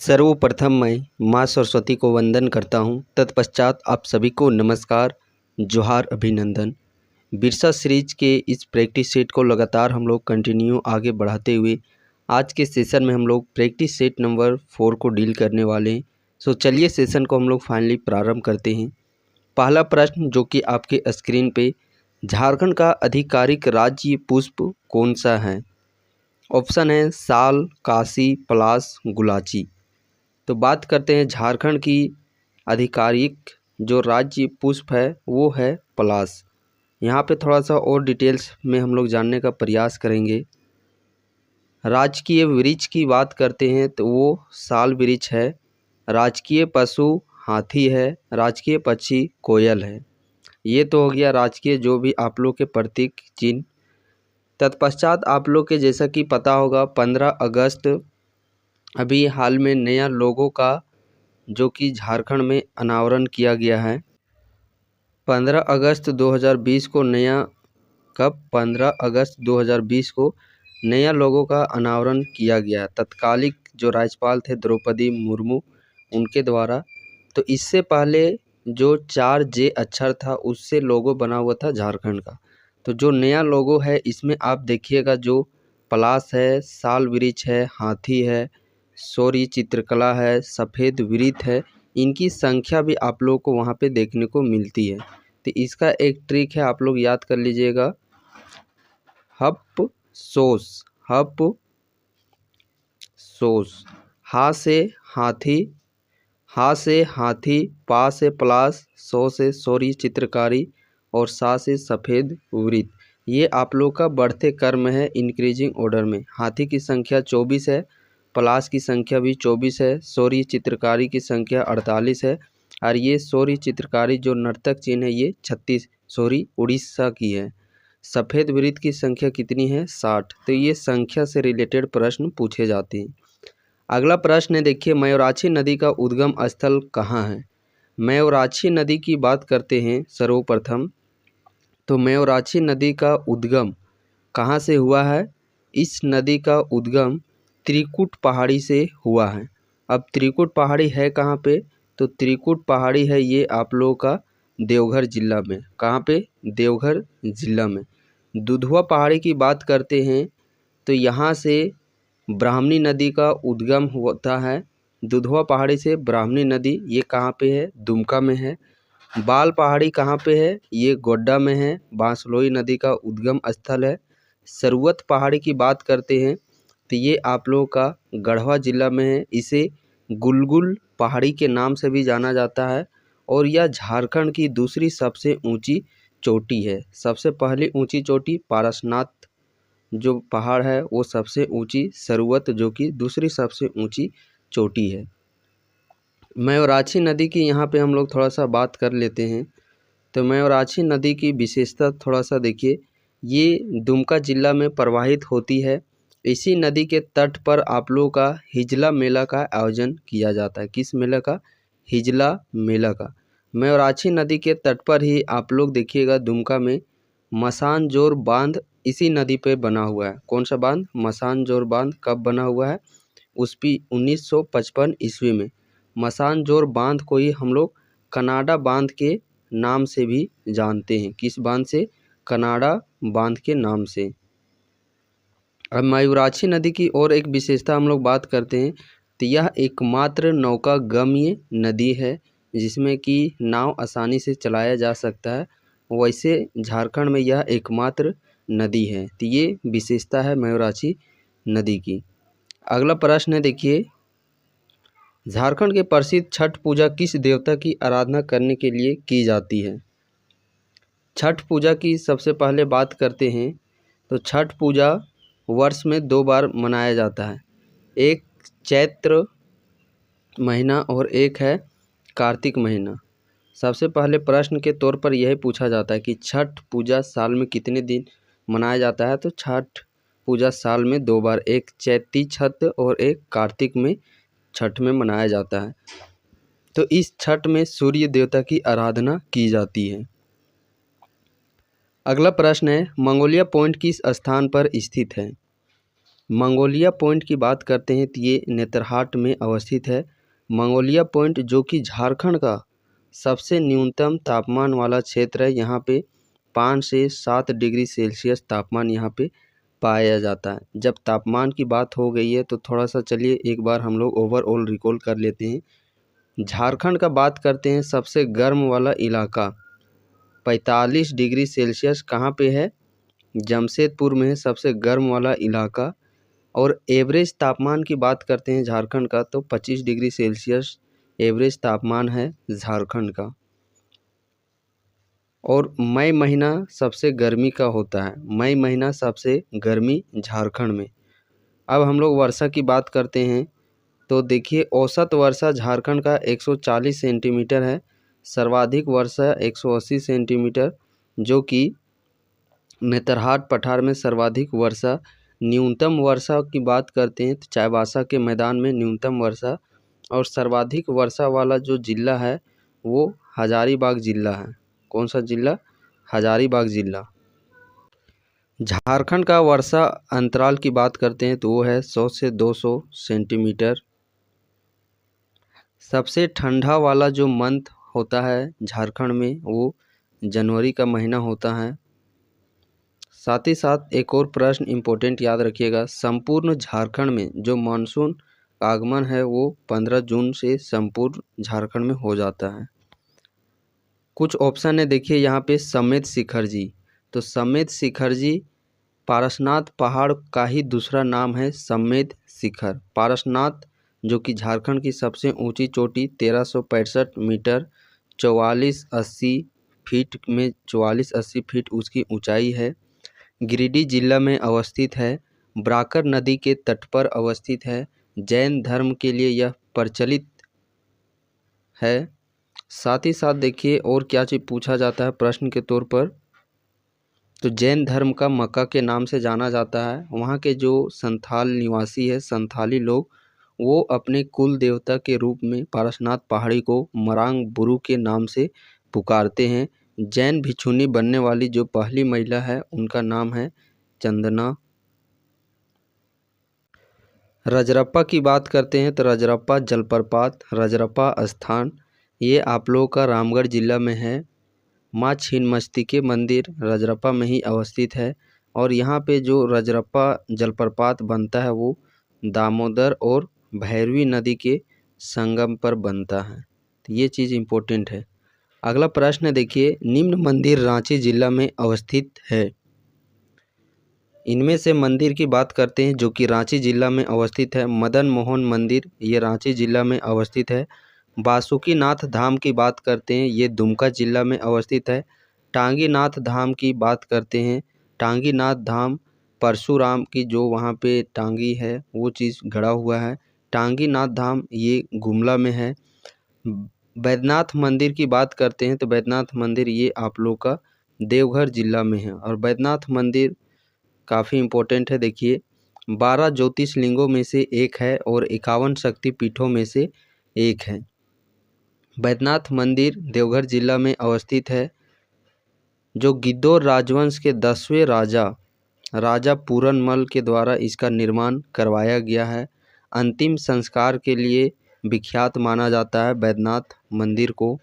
सर्वप्रथम मैं माँ सरस्वती को वंदन करता हूँ। तत्पश्चात आप सभी को नमस्कार, जोहार, अभिनंदन। बिरसा सीरीज के इस प्रैक्टिस सेट को लगातार हम लोग कंटिन्यू आगे बढ़ाते हुए आज के सेशन में हम लोग प्रैक्टिस सेट नंबर 4 को डील करने वाले हैं। सो चलिए सेशन को हम लोग फाइनली प्रारंभ करते हैं। पहला प्रश्न जो कि आपके स्क्रीन पे, झारखंड का आधिकारिक राज्य पुष्प कौन सा है? ऑप्शन है साल, काशी, पलाश, गुलाची। तो बात करते हैं झारखंड की आधिकारिक जो राज्य पुष्प है वो है पलाश। यहाँ पे थोड़ा सा और डिटेल्स में हम लोग जानने का प्रयास करेंगे। राजकीय वृक्ष की बात करते हैं तो वो साल वृक्ष है। राजकीय पशु हाथी है। राजकीय पक्षी कोयल है। ये तो हो गया राजकीय जो भी आप लोग के प्रतीक चिन्ह। तत्पश्चात आप लोग के जैसा कि पता होगा 15 अगस्त अभी हाल में नया लोगो का जो कि झारखंड में अनावरण किया गया है। 15 अगस्त 2020 को नया 15 अगस्त 2020 को नया लोगो का अनावरण किया गया। तत्कालिक जो राज्यपाल थे द्रौपदी मुर्मू उनके द्वारा। तो इससे पहले जो 4J अक्षर था उससे लोगो बना हुआ था झारखंड का। तो जो नया लोगो है इसमें आप देखिएगा जो पलाश है, साल वृक्ष है, हाथी है, सौर्य चित्रकला है, सफ़ेद वृत्त है, इनकी संख्या भी आप लोगों को वहाँ पे देखने को मिलती है। तो इसका एक ट्रिक है, आप लोग याद कर लीजिएगा, हप सोस, हप सोस। हा से हाथी, हा से हाथी, पा से पलाश, सौ से सौर्य चित्रकारी और सा से सफ़ेद वृत्त। ये आप लोग का बढ़ते क्रम है इंक्रीजिंग ऑर्डर में। हाथी की संख्या 24 है, पलाश की संख्या भी 24 है, सौर्य चित्रकारी की संख्या 48 है और ये सौर्य चित्रकारी जो नर्तक चिन्ह है ये 36 उड़ीसा की है। सफ़ेद वृत्त की संख्या कितनी है? 60। तो ये संख्या से रिलेटेड प्रश्न पूछे जाते हैं। अगला प्रश्न है, देखिए, मयूराक्षी नदी का उद्गम स्थल कहाँ है? मयूराक्षी नदी की बात करते हैं सर्वप्रथम। तो मयूराक्षी नदी का उद्गम कहाँ से हुआ है? इस नदी का उद्गम त्रिकुट पहाड़ी से हुआ है। अब त्रिकुट पहाड़ी है कहाँ पे? तो त्रिकुट पहाड़ी है ये आप लोगों का देवघर जिला में। कहाँ पे? देवघर जिला में। दुधवा पहाड़ी की बात करते हैं तो यहाँ से ब्राह्मणी नदी का उद्गम होता है। दुधवा पहाड़ी से ब्राह्मणी नदी ये कहाँ पे है? दुमका में है। बाल पहाड़ी कहाँ पे है? ये गोड्डा में है। बांसलोई नदी का उद्गम स्थल है। सरवत पहाड़ी की बात करते हैं तो ये आप लोगों का गढ़वा जिला में है। इसे गुलगुल पहाड़ी के नाम से भी जाना जाता है और यह झारखंड की दूसरी सबसे ऊंची चोटी है। सबसे पहली ऊंची चोटी पारसनाथ जो पहाड़ है वो सबसे ऊंची, सरवत जो कि दूसरी सबसे ऊंची चोटी है। मयूराक्षी नदी की यहाँ पे हम लोग थोड़ा सा बात कर लेते हैं। तो मयूराक्षी नदी की विशेषता थोड़ा सा देखिए, ये दुमका जिला में प्रवाहित होती है। इसी नदी के तट पर आप लोगों का हिजला मेला का आयोजन किया जाता है। किस मेला का? हिजला मेला का। मयूराक्षी नदी के तट पर ही आप लोग देखिएगा दुमका में मसानजोर बांध इसी नदी पे बना हुआ है। कौन सा बांध? मसानजोर बांध। कब बना हुआ है? उस भी 1955 ईस्वी में। मसानजोर बांध को ही हम लोग कनाडा बांध के नाम से भी जानते हैं। किस बांध से? कनाडा बांध के नाम से। अब मयूराक्षी नदी की और एक विशेषता हम लोग बात करते हैं तो यह एकमात्र नौकागम्य नदी है जिसमें कि नाव आसानी से चलाया जा सकता है। वैसे झारखंड में यह एकमात्र नदी है। तो ये विशेषता है मयूराक्षी नदी की। अगला प्रश्न है, देखिए, झारखंड के प्रसिद्ध छठ पूजा किस देवता की आराधना करने के लिए की जाती है? छठ पूजा की सबसे पहले बात करते हैं तो छठ पूजा वर्ष में 2 बार मनाया जाता है। एक चैत्र महीना और एक है कार्तिक महीना। सबसे पहले प्रश्न के तौर पर यह पूछा जाता है कि छठ पूजा साल में कितने दिन मनाया जाता है? तो छठ पूजा साल में 2 बार, एक चैती छठ और एक कार्तिक में छठ में मनाया जाता है। तो इस छठ में सूर्य देवता की आराधना की जाती है। अगला प्रश्न है, मंगोलिया पॉइंट किस स्थान पर स्थित है? मंगोलिया पॉइंट की बात करते हैं तो ये नेतरहाट में अवस्थित है। मंगोलिया पॉइंट जो कि झारखंड का सबसे न्यूनतम तापमान वाला क्षेत्र है। यहाँ पे 5 से 7 डिग्री सेल्सियस तापमान यहाँ पे पाया जाता है। जब तापमान की बात हो गई है तो थोड़ा सा चलिए एक बार हम लोग ओवरऑल रिकॉल कर लेते हैं। झारखंड का बात करते हैं, सबसे गर्म वाला इलाका 45 डिग्री सेल्सियस कहाँ पे है? जमशेदपुर में है सबसे गर्म वाला इलाका। और एवरेज तापमान की बात करते हैं झारखंड का तो 25 डिग्री सेल्सियस एवरेज तापमान है झारखंड का। और मई महीना सबसे गर्मी का होता है, मई महीना सबसे गर्मी झारखंड में। अब हम लोग वर्षा की बात करते हैं तो देखिए औसत वर्षा झारखंड का 140 सेंटीमीटर है, सर्वाधिक वर्षा 180 सेंटीमीटर, जो कि नेतरहाट पठार में सर्वाधिक वर्षा। न्यूनतम वर्षा की बात करते हैं तो चाईबासा के मैदान में न्यूनतम वर्षा। और सर्वाधिक वर्षा वाला जो जिला है वो हजारीबाग जिला है। कौन सा जिला? हजारीबाग जिला। झारखंड का वर्षा अंतराल की बात करते हैं तो वो है 100 से 200 सेंटीमीटर। सबसे ठंडा वाला जो मंथ होता है झारखंड में वो जनवरी का महीना होता है। साथ ही साथ एक और प्रश्न इम्पोर्टेंट याद रखिएगा, संपूर्ण झारखंड में जो मानसून का आगमन है वो 15 जून से संपूर्ण झारखंड में हो जाता है। कुछ ऑप्शन है देखिए यहाँ पे, समेत शिखर जी। तो समेत शिखर जी पारसनाथ पहाड़ का ही दूसरा नाम है समेत शिखर। पारसनाथ जो कि झारखंड की सबसे ऊंची चोटी 1365 मीटर 4480 फीट में 4480 फीट उसकी ऊंचाई है। गिरिडीह जिला में अवस्थित है। ब्राकर नदी के तट पर अवस्थित है। जैन धर्म के लिए यह प्रचलित है। साथ ही साथ देखिए और क्या चीज़ पूछा जाता है प्रश्न के तौर पर, तो जैन धर्म का मक्का के नाम से जाना जाता है। वहाँ के जो संथाल निवासी है, संथाली लोग, वो अपने कुल देवता के रूप में पारसनाथ पहाड़ी को मरांग बुरु के नाम से पुकारते हैं। जैन भिक्षुनी बनने वाली जो पहली महिला है उनका नाम है चंदना। रजरप्पा की बात करते हैं तो रजरप्पा जलप्रपात, रजरप्पा स्थान, ये आप लोगों का रामगढ़ जिला में है। माँ छिन्नमस्तिके मंदिर रजरप्पा में ही अवस्थित है। और यहाँ पे जो रजरप्पा जलप्रपात बनता है वो दामोदर और भैरवी नदी के संगम पर बनता है। तो ये चीज़ इम्पोर्टेंट है। अगला प्रश्न देखिए, निम्न मंदिर रांची जिला में अवस्थित है। इनमें से मंदिर की बात करते हैं जो कि रांची जिला में अवस्थित है। मदन मोहन मंदिर ये रांची जिला में अवस्थित है। बासुकीनाथ धाम की बात करते हैं, ये दुमका जिला में अवस्थित है। टांगीनाथ धाम की बात करते हैं, टांगीनाथ धाम परशुराम की जो वहाँ पे टांगी है वो चीज़ गड़ा हुआ है। टांगीनाथ धाम ये गुमला में है। बैद्यनाथ मंदिर की बात करते हैं तो बैद्यनाथ मंदिर ये आप लोग का देवघर जिला में है। और बैद्यनाथ मंदिर काफ़ी इम्पोर्टेंट है। देखिए 12 ज्योतिर्लिंगों में से एक है और 51 शक्तिपीठों में से एक है। बैद्यनाथ मंदिर देवघर जिला में अवस्थित है। जो गिद्धौर राजवंश के 10वें राजा पूरनमल के द्वारा इसका निर्माण करवाया गया है। अंतिम संस्कार के लिए विख्यात माना जाता है बैद्यनाथ मंदिर को।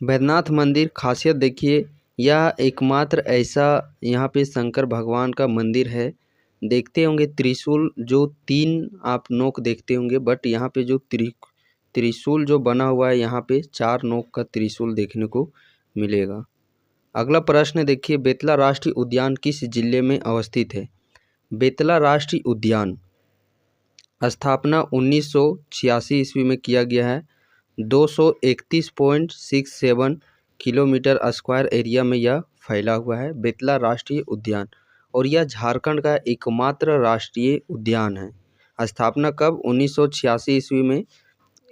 बैद्यनाथ मंदिर खासियत देखिए, यह एकमात्र ऐसा यहाँ पे शंकर भगवान का मंदिर है। देखते होंगे त्रिशूल जो 3 आप नोक देखते होंगे, बट यहाँ पे जो त्रिशूल जो बना हुआ है यहाँ पे 4 नोक का त्रिशूल देखने को मिलेगा। अगला प्रश्न देखिए, बेतला राष्ट्रीय उद्यान किस जिले में अवस्थित है? बेतला राष्ट्रीय उद्यान स्थापना 1986 ईस्वी में किया गया है। 231.67 किलोमीटर स्क्वायर एरिया में यह फैला हुआ है बेतला राष्ट्रीय उद्यान। और यह झारखंड का एकमात्र राष्ट्रीय उद्यान है। स्थापना कब? 1986 ईस्वी में।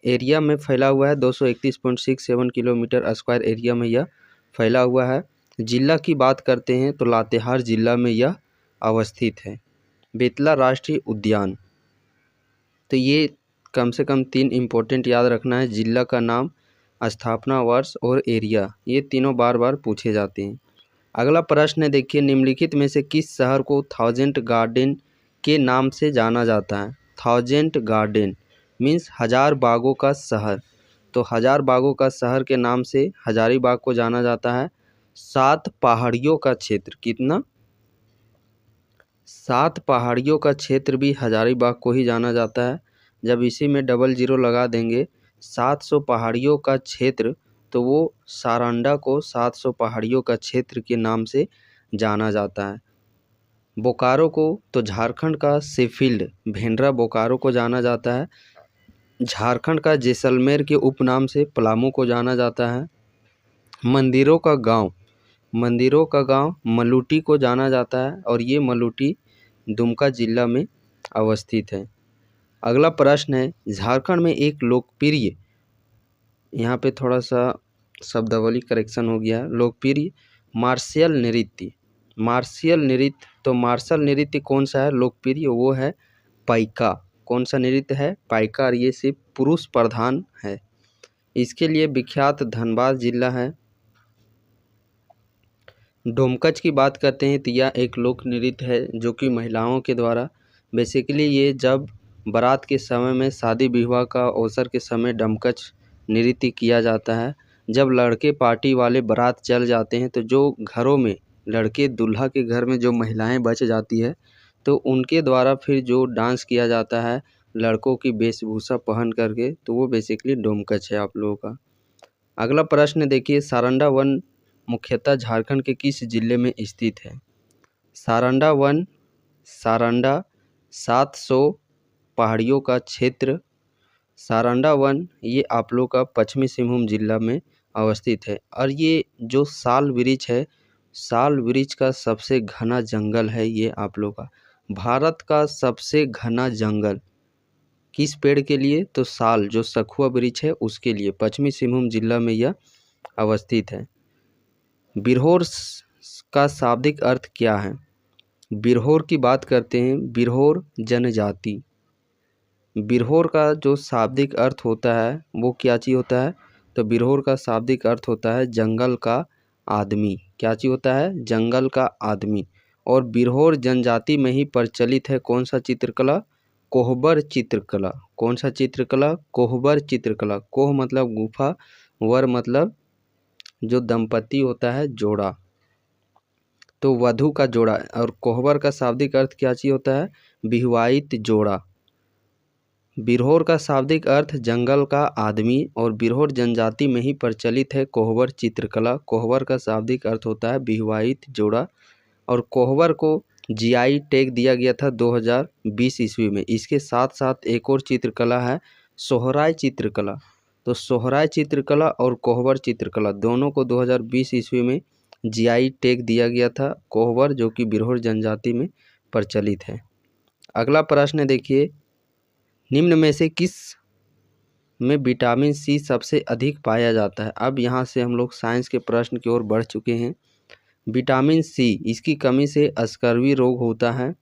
एरिया में फैला हुआ है 231.67 किलोमीटर स्क्वायर एरिया में यह फैला हुआ है। जिला की बात करते हैं तो लातेहार जिला में यह अवस्थित है बेतला राष्ट्रीय उद्यान। तो ये कम से कम 3 इम्पोर्टेंट याद रखना है, जिला का नाम, स्थापना वर्ष और एरिया, ये तीनों बार बार पूछे जाते हैं। अगला प्रश्न है, देखिए निम्नलिखित में से किस शहर को थाउजेंड गार्डन के नाम से जाना जाता है। थाउजेंड गार्डन मीन्स हजार बागों का शहर। तो हजार बागों का शहर के नाम से हजारीबाग को जाना जाता है। 7 पहाड़ियों का क्षेत्र, कितना? 7 पहाड़ियों का क्षेत्र भी हजारीबाग को ही जाना जाता है। जब इसी में डबल जीरो लगा देंगे 700 पहाड़ियों का क्षेत्र, तो वो सारंडा को 700 पहाड़ियों का क्षेत्र के नाम से जाना जाता है। बोकारो को तो झारखंड का शेफील्ड, भेंड्रा बोकारो को जाना जाता है। झारखंड का जैसलमेर के उपनाम से पलामू को जाना जाता है। मंदिरों का गांव मलूटी को जाना जाता है और ये मलूटी दुमका जिला में अवस्थित है। अगला प्रश्न है, झारखंड में एक लोकप्रिय, यहाँ पे थोड़ा सा शब्दावली करेक्शन हो गया, लोकप्रिय मार्शियल नृत्य। तो मार्शल नृत्य कौन सा है लोकप्रिय? वो है पाइका। कौन सा नृत्य है? पाइका। और ये सिर्फ पुरुष प्रधान है। इसके लिए विख्यात धनबाद जिला है। डोमकच की बात करते हैं तो यह एक लोक नृत्य है जो कि महिलाओं के द्वारा, बेसिकली ये जब बारात के समय में, शादी विवाह का अवसर के समय डोमकच नृत्य किया जाता है। जब लड़के पार्टी वाले बारात चल जाते हैं तो जो घरों में लड़के दूल्हा के घर में जो महिलाएं बच जाती है तो उनके द्वारा फिर जो डांस किया जाता है लड़कों की वेशभूषा पहन करके, तो वो बेसिकली डोमकच है आप लोगों का। अगला प्रश्न देखिए, सारंडा वन मुख्यतः झारखंड के किस जिले में स्थित है? सारंडा 700 पहाड़ियों का क्षेत्र सारंडा वन ये आप लोग का पश्चिमी सिंहभूम जिला में अवस्थित है। और ये जो साल वृक्ष है, साल वृक्ष का सबसे घना जंगल है ये आप लोग का। भारत का सबसे घना जंगल किस पेड़ के लिए? तो साल, जो सखुआ वृक्ष है उसके लिए, पश्चिमी सिंहभूम जिला में यह अवस्थित है। बिरहोर का शाब्दिक अर्थ क्या है? बिरहोर की बात करते हैं, बिरहोर जनजाति। बिरहोर का जो शाब्दिक अर्थ होता है वो क्या चीज़ होता है? तो बिरहोर का शाब्दिक अर्थ होता है जंगल का आदमी। क्या चीज़ होता है? जंगल का आदमी। और बिरहोर जनजाति में ही प्रचलित है कौन सा चित्रकला? कोहबर चित्रकला। कौन सा चित्रकला? कोहबर चित्रकला। कोह मतलब गुफा, वर मतलब जो दंपति होता है जोड़ा, तो वधु का जोड़ा। और कोहबर का शाब्दिक अर्थ क्या चीज़ होता है? विवाहित जोड़ा। बिरहोर का शाब्दिक अर्थ जंगल का आदमी, और बिरहोर जनजाति में ही प्रचलित है कोहबर चित्रकला। कोहबर का शाब्दिक अर्थ होता है विवाहित जोड़ा। और कोहबर को जीआई टैग दिया गया था 2020 ईस्वी में। इसके साथ साथ एक और चित्रकला है सोहराय चित्रकला। तो सोहराय चित्रकला और कोहबर चित्रकला दोनों को 2020 ईस्वी में जीआई टैग दिया गया था। कोहबर जो कि बिरहोर जनजाति में प्रचलित है। अगला प्रश्न देखिए, निम्न में से किस में विटामिन सी सबसे अधिक पाया जाता है? अब यहाँ से हम लोग साइंस के प्रश्न की ओर बढ़ चुके हैं। विटामिन सी, इसकी कमी से स्कर्वी रोग होता है।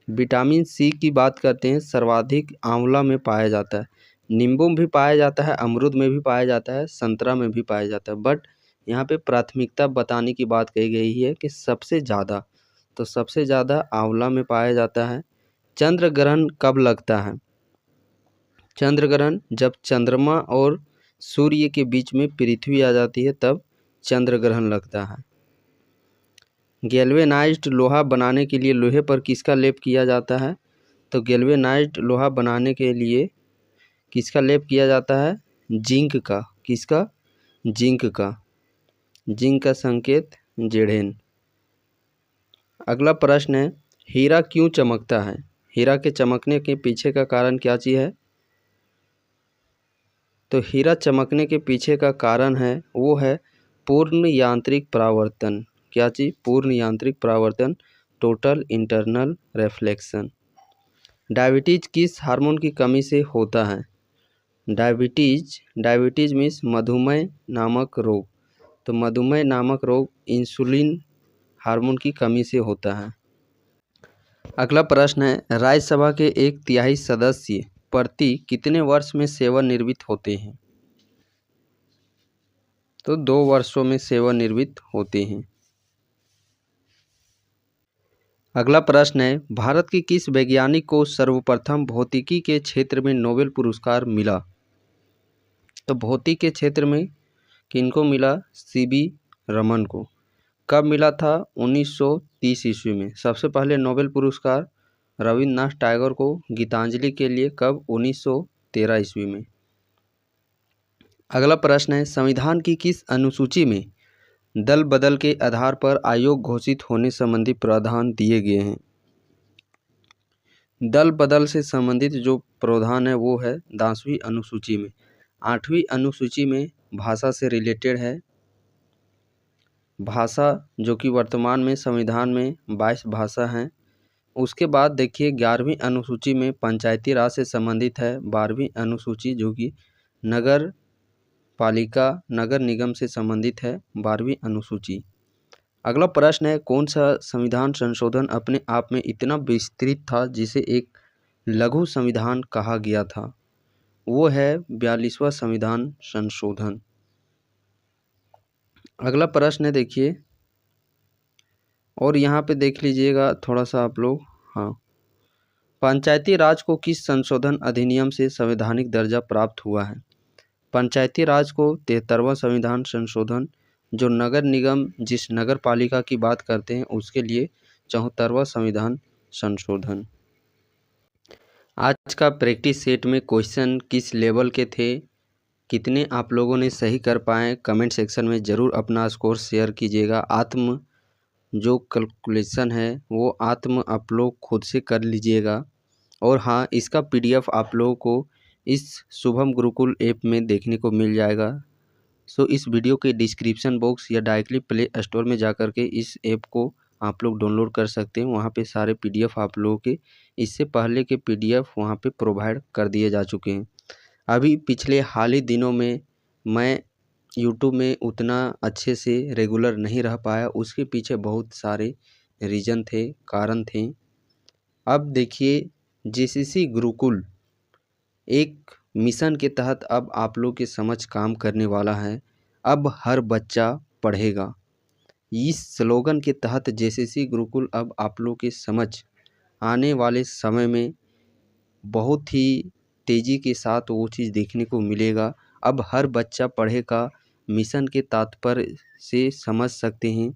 विटामिन सी की बात करते हैं, सर्वाधिक आंवला में पाया जाता है, नींबू में भी पाया जाता है, अमरूद में भी पाया जाता है, संतरा में भी पाया जाता है। बट यहाँ पे प्राथमिकता बताने की बात कही गई है कि सबसे ज़्यादा, तो सबसे ज़्यादा आंवला में पाया जाता है। चंद्र ग्रहण कब लगता है? चंद्र ग्रहण जब चंद्रमा और सूर्य के बीच में पृथ्वी आ जाती है तब चंद्र ग्रहण लगता है। गैल्वेनाइज्ड लोहा बनाने के लिए लोहे पर किसका लेप किया जाता है? तो गैल्वेनाइज्ड लोहा बनाने के लिए किसका लेप किया जाता है? जिंक का। किसका? जिंक का। जिंक का संकेत जेडेन। अगला प्रश्न है, हीरा क्यों चमकता है? हीरा के चमकने के पीछे का कारण क्या चीज़ है? तो हीरा चमकने के पीछे का कारण है, वो है पूर्ण यांत्रिक परावर्तन। क्या चीज़? पूर्ण यांत्रिक परावर्तन, टोटल इंटरनल रिफ्लेक्शन। डायबिटीज किस हार्मोन की कमी से होता है? डायबिटीज मीन्स मधुमेह नामक रोग। तो मधुमेह नामक रोग इंसुलिन हार्मोन की कमी से होता है। अगला प्रश्न है, राज्यसभा के 1/3 सदस्य प्रति कितने वर्ष में सेवानिवृत्त होते हैं? तो 2 वर्षों में सेवानिवृत्त होते हैं। अगला प्रश्न है, भारत के किस वैज्ञानिक को सर्वप्रथम भौतिकी के क्षेत्र में नोबेल पुरस्कार मिला? तो भौतिक के क्षेत्र में किनको मिला? सीवी रमन को। कब मिला था? 1930 ईस्वी में। सबसे पहले नोबेल पुरस्कार रविन्द्रनाथ टैगोर को गीतांजलि के लिए कब? 1913 ईस्वी में। अगला प्रश्न है, संविधान की किस अनुसूची में दल बदल के आधार पर आयोग घोषित होने संबंधी प्रावधान दिए गए हैं? दल बदल से संबंधित जो प्रावधान है वो है 10वीं अनुसूची में। 8वीं अनुसूची में भाषा से रिलेटेड है। भाषा जो कि वर्तमान में संविधान में 22 भाषा हैं। उसके बाद देखिए 11वीं अनुसूची में पंचायती राज से संबंधित है। 12वीं अनुसूची जो कि नगर पालिका नगर निगम से संबंधित है, 12वीं अनुसूची। अगला प्रश्न है, कौन सा संविधान संशोधन अपने आप में इतना विस्तृत था जिसे एक लघु संविधान कहा गया था? वो है 42वां संविधान संशोधन। अगला प्रश्न है देखिए, और यहाँ पे देख लीजिएगा थोड़ा सा आप लोग। हाँ, पंचायती राज को किस संशोधन अधिनियम से संवैधानिक दर्जा प्राप्त हुआ है? पंचायती राज को 73वां संविधान संशोधन, जो नगर निगम जिस नगर पालिका की बात करते हैं उसके लिए 74वां संविधान संशोधन। आज का प्रैक्टिस सेट में क्वेश्चन किस लेवल के थे, कितने आप लोगों ने सही कर पाए, कमेंट सेक्शन में ज़रूर अपना स्कोर शेयर कीजिएगा। आत्म जो कैलकुलेशन है वो आत्म आप लोग खुद से कर लीजिएगा। और हाँ, इसका PDF आप लोगों को इस शुभम गुरुकुल ऐप में देखने को मिल जाएगा। सो इस वीडियो के डिस्क्रिप्शन बॉक्स या डायरेक्टली प्ले स्टोर में जाकर के इस ऐप को आप लोग डाउनलोड कर सकते हैं। वहाँ पे सारे PDF आप लोगों के इससे पहले के PDF वहाँ पे प्रोवाइड कर दिए जा चुके हैं। अभी पिछले हाल ही दिनों में मैं यूट्यूब में उतना अच्छे से रेगुलर नहीं रह पाया, उसके पीछे बहुत सारे रीज़न थे, कारण थे। अब देखिए JCC गुरुकुल एक मिशन के तहत अब आप लोग के समझ काम करने वाला है। अब हर बच्चा पढ़ेगा, इस स्लोगन के तहत JCC गुरुकुल अब आप लोग के समझ आने वाले समय में बहुत ही तेज़ी के साथ वो चीज़ देखने को मिलेगा। अब हर बच्चा पढ़ेगा मिशन के तात्पर्य से समझ सकते हैं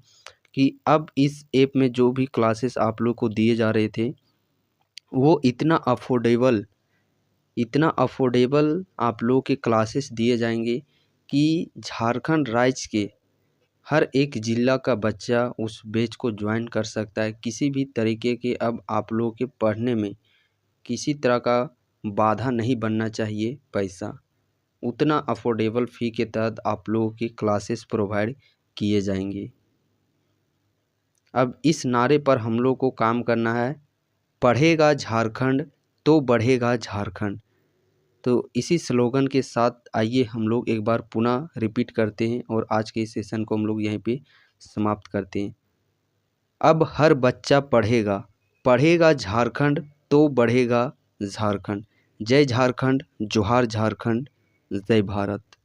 कि अब इस ऐप में जो भी क्लासेस आप लोग को दिए जा रहे थे वो इतना अफोर्डेबल आप लोग के क्लासेस दिए जाएंगे कि झारखंड राज्य के हर एक ज़िला का बच्चा उस बैच को ज्वाइन कर सकता है। किसी भी तरीके के अब आप लोगों के पढ़ने में किसी तरह का बाधा नहीं बनना चाहिए। पैसा उतना अफोर्डेबल फ़ी के तहत आप लोगों की क्लासेस प्रोवाइड किए जाएंगे। अब इस नारे पर हम लोग को काम करना है, पढ़ेगा झारखंड तो बढ़ेगा झारखंड। तो इसी स्लोगन के साथ आइए हम लोग एक बार पुनः रिपीट करते हैं और आज के इस सेशन को हम लोग यहीं पे समाप्त करते हैं। अब हर बच्चा पढ़ेगा झारखंड तो बढ़ेगा झारखंड। जय झारखंड, जोहार झारखंड, जय भारत।